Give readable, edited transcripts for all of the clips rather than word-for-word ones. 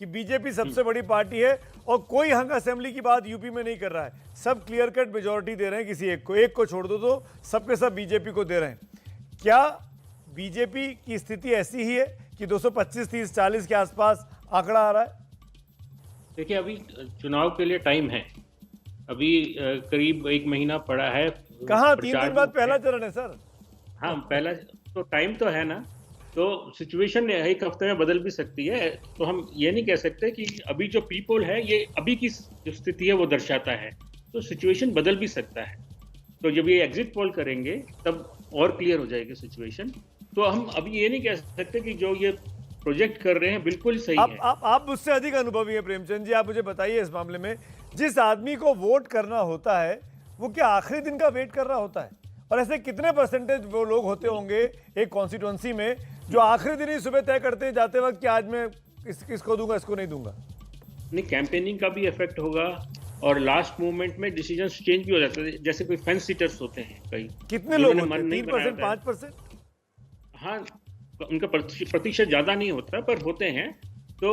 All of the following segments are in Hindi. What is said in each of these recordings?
कि बीजेपी सबसे बड़ी पार्टी है और कोई हंग असेंबली की बात यूपी में नहीं कर रहा है, सब क्लियर कट मेजोरिटी दे रहे हैं किसी एक को छोड़ दो तो सबके सब बीजेपी को दे रहे हैं। क्या बीजेपी की स्थिति ऐसी ही है कि 225, 30, 40 के आसपास आंकड़ा आ रहा है? देखिए, अभी चुनाव के लिए टाइम है, अभी करीब 1 महीना पड़ा है। कहाँ 3 दिन बाद पहला चरण है सर। हाँ, पहला तो टाइम तो है ना, तो सिचुएशन 1 हफ्ते में बदल भी सकती है। तो हम ये नहीं कह सकते कि अभी जो प्री पोल है ये अभी की जो स्थिति है वो दर्शाता है, तो सिचुएशन बदल भी सकता है। तो जब ये एग्जिट पोल करेंगे तब और क्लियर हो जाएगी सिचुएशन। तो हम अभी ये नहीं कह सकते कि जो ये प्रोजेक्ट कर रहे हैं बिल्कुल सही है। आप मुझसे अधिक अनुभवी हैं प्रेमचंद जी, आप मुझे बताइए इस मामले में, जिस आदमी को वोट करना होता है वो क्या आखिरी दिन का वेट कर रहा होता है? और ऐसे कितने परसेंटेज वो लोग होते होंगे एक कॉन्स्टिट्यूंसी में जो आखिरी दिन ही सुबह तय करते जाते वक्त कि आज मैं इसको दूंगा, इसको नहीं दूंगा? नहीं, कैंपेनिंग का भी इफेक्ट होगा और लास्ट मोमेंट में डिसीजन चेंज भी हो जाता है। जैसे कोई फेंस सीटर्स होते हैं कई, कितने लोग होते हैं? 3%, 5%? हाँ, उनका प्रतिशत ज्यादा नहीं होता पर होते हैं। तो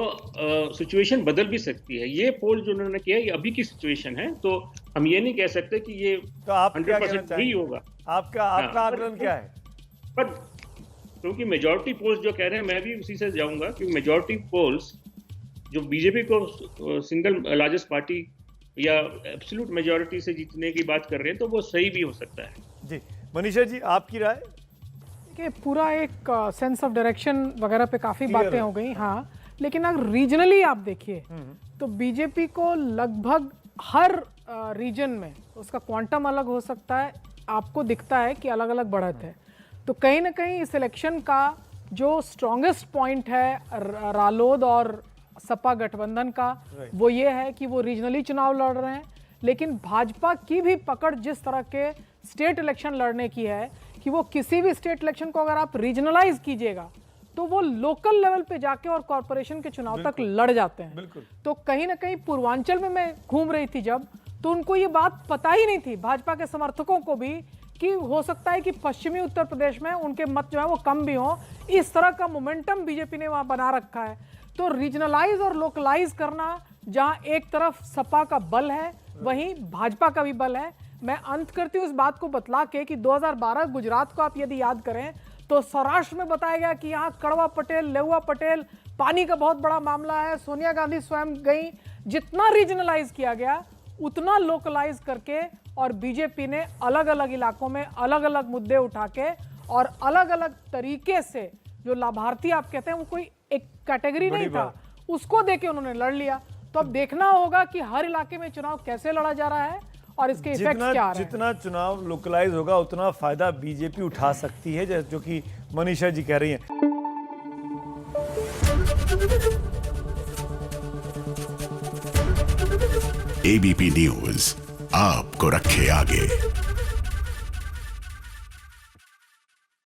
सिचुएशन बदल भी सकती है। ये पोल जो उन्होंने किया ये अभी की सिचुएशन है, तो हम ये नहीं कह सकते कि ये तो आप 100% ही होगा। आपका आकलन क्या है? पर क्योंकि मेजॉरिटी पोल्स जो कह रहे हैं, मैं भी उसी से जाऊंगा कि मेजॉरिटी पोल्स जो बीजेपी को सिंगल लार्जेस्ट पार्टी या एब्सोल्यूट मेजॉरिटी से जीतने की बात कर रहे हैं, तो वो सही भी हो सकता है। जी मनीषा जी, आपकी राय? कि पूरा एक सेंस ऑफ डायरेक्शन वगैरह पे काफ़ी बातें हो गई, हाँ, लेकिन अगर रीजनली आप देखिए तो बीजेपी को लगभग हर रीजन में उसका क्वांटम अलग हो सकता है, आपको दिखता है कि अलग अलग बढ़त है। तो कहीं ना कहीं इस इलेक्शन का जो स्ट्रॉन्गेस्ट पॉइंट है रालोद और सपा गठबंधन का, वो ये है कि वो रीजनली चुनाव लड़ रहे हैं। लेकिन भाजपा की भी पकड़ जिस तरह के स्टेट इलेक्शन लड़ने की है कि वो किसी भी स्टेट इलेक्शन को अगर आप रीजनलाइज कीजिएगा तो वो लोकल लेवल पे जाके और कॉर्पोरेशन के चुनाव तक लड़ जाते हैं। तो कहीं ना कहीं पूर्वांचल में मैं घूम रही थी जब, तो उनको ये बात पता ही नहीं थी, भाजपा के समर्थकों को भी, कि हो सकता है कि पश्चिमी उत्तर प्रदेश में उनके मत जो है वो कम भी हो। इस तरह का मोमेंटम बीजेपी ने वहां बना रखा है। तो रीजनलाइज और लोकलाइज करना, जहां एक तरफ सपा का बल है वहीं भाजपा का भी बल है। मैं अंत करती हूँ इस बात को बतला के कि 2012 गुजरात को आप यदि याद करें तो सौराष्ट्र में बताया गया कि यहाँ कड़वा पटेल, लेउआ पटेल, पानी का बहुत बड़ा मामला है, सोनिया गांधी स्वयं गई। जितना रीजनलाइज किया गया उतना लोकलाइज करके और बीजेपी ने अलग अलग इलाकों में अलग अलग मुद्दे उठा के और अलग अलग तरीके से, जो लाभार्थी आप कहते हैं वो कोई एक कैटेगरी नहीं था, उसको देके उन्होंने लड़ लिया। तो अब देखना होगा कि हर इलाके में चुनाव कैसे लड़ा जा रहा है और इसके इफेक्ट्स क्या आ रहे हैं। जितना चुनाव लोकलाइज होगा उतना फायदा बीजेपी उठा सकती है, जो कि मनीषा जी कह रही हैं। एबीपी न्यूज आपको रखे आगे।